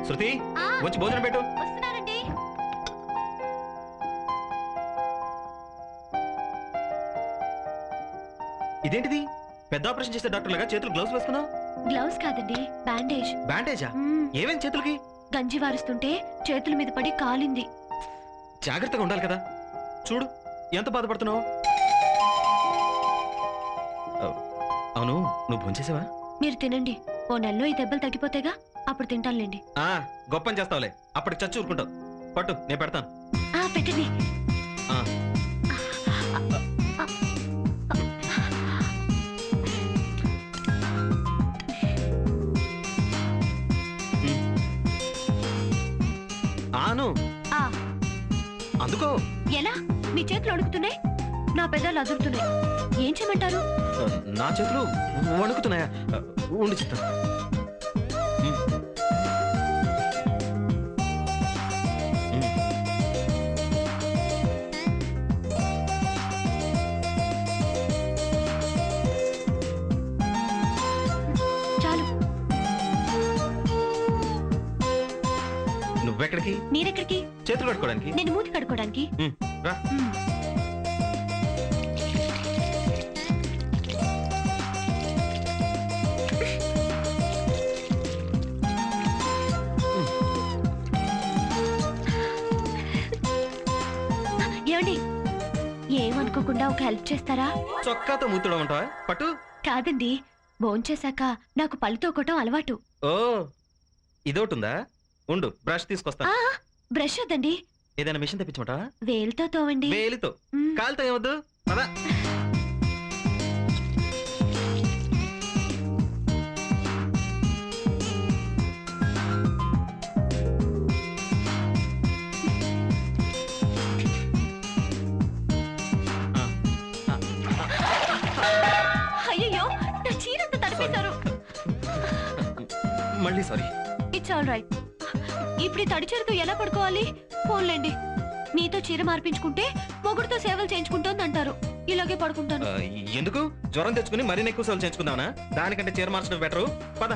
శృతి వచ్చి భోజనం పెట్టు. వస్తున్నానండి. ఇదేంటిది? పెద్ద ఆపరేషన్ చేసే డాక్టర్ లాగా చేతులు గ్లౌస్ వేసుకున్నావు. గ్లౌస్ కాదండి, బ్యాండేజ్. బ్యాండేజా? ఏమేం చేతులకి? గంజి వారుస్తుంటే చేతుల మీద పడి కాలింది. జాగ్రత్తగా ఉండాలి కదా. చూడు ఎంత బాధపడుతున్నావు. అవును, నువ్వు భోంచేసావా? మీరు తినండి, ఓ నెలలో ఈ దెబ్బలు తగ్గిపోతేగా, అప్పుడు తింటానులేండి. గొప్పని చేస్తావులే, అప్పటికి చచ్చి ఊరుకుంటావు. పట్టు, నేను పెడతాను. పెట్టండి. ఆను అందుకో. ఎలా? మీ చేతులు అడుగుతున్నాయి, నా పెదాలు అదురుతున్నాయి. ఏం చేయమంటారు? నా చేతులు వణుకుతున్నాయా? ఉండి చెప్తాను. చాలు. నువ్వెక్కడికి? మీరెక్కడికి? చేతులు కడుక్కోవడానికి. నేను మూతి కడుక్కోవడానికి. రా. ఏమండి, ఏమనుకోకుండా ఒక హెల్ప్ చేస్తారా? చొక్కాతో మూతుడం ఉంటావా? పట్టు. కాదండి, భోంచేశాక నాకు పళ్ళు తోకటం అలవాటు. ఓ, ఇదోటుందా? ఉండు, బ్రష్ తీసుకొస్తా. బ్రష్ వద్దండి, ఏదైనా మిషన్ తెప్పించమంటావా? వేలుతో తోవండి. వేలితో? కాలుతో ఏమొద్దు. పదా. అయ్యో, నా చీరంతా తడిపేశారు. మళ్ళీ సారీ. It's all right. ఇప్పుడు ఈ తడి చీరతో ఎలా పడుకోవాలి? ఫోన్లేండి, మీతో చీర మార్పించుకుంటే మొగుడుతో సేవలు చేయించుకుంటోంది అంటారు. ఇలాగే పడుకుంటాను. ఎందుకు? జ్వరం తెచ్చుకుని మరిన్ని ఎక్కువ సేవలు చేయించుకుందామనా? దానికంటే చీర మార్చడం బెటరు. పద.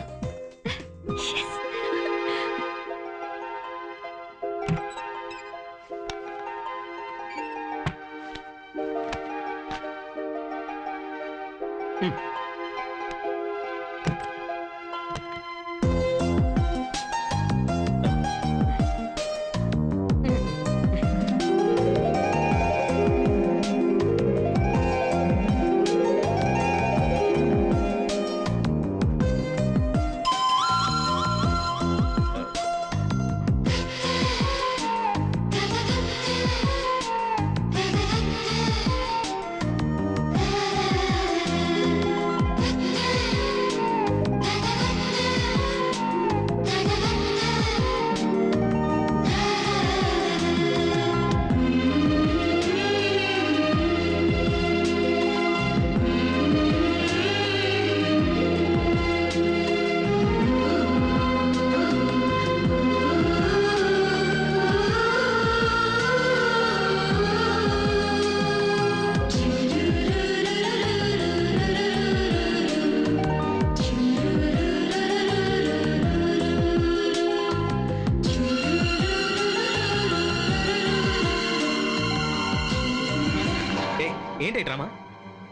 ఏంటి డ్రామా?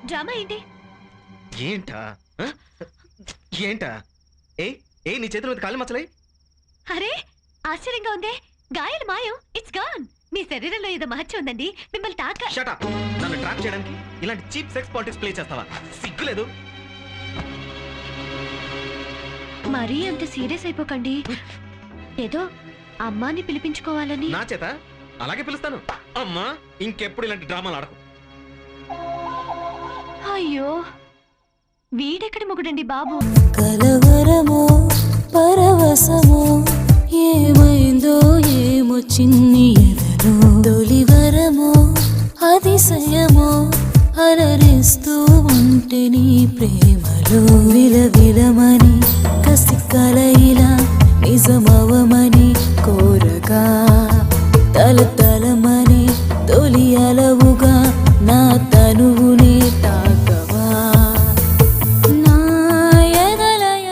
డ్రామా ఏంటి? ఏంటా? ఏంటా? ఏ నీ చేతుల మీద కాళ్ళు మచ్చలే? అరే, ఆశ్చర్యంగా ఉందే. గాయాలు మాయం, ఇట్స్ గాన్. మీ శరీరంలో ఏదో మహత్యం ఉందండి. మిమ్మల్ని తాక. Shut up. నన్ను ట్రాప్ చేయడానికి ఇలాంటి చీప్ సెక్స్ పాలిటిక్స్ ప్లే చేస్తావా? సిగ్గులేదు. మరీ అంత సీరియస్ అయిపోకండి. ఏదో అమ్మాని పిలిపించుకోవాలని. నా చేత అలాగే పిలుస్తాను. అమ్మా, ఇంకెప్పుడు ఇలాంటి డ్రామాలు ఆడకు. అయ్యో, వీడెక్కడి మొగుడండి బాబు? కలవరమో పరవశమో ఏమైందో ఏమో చిన్న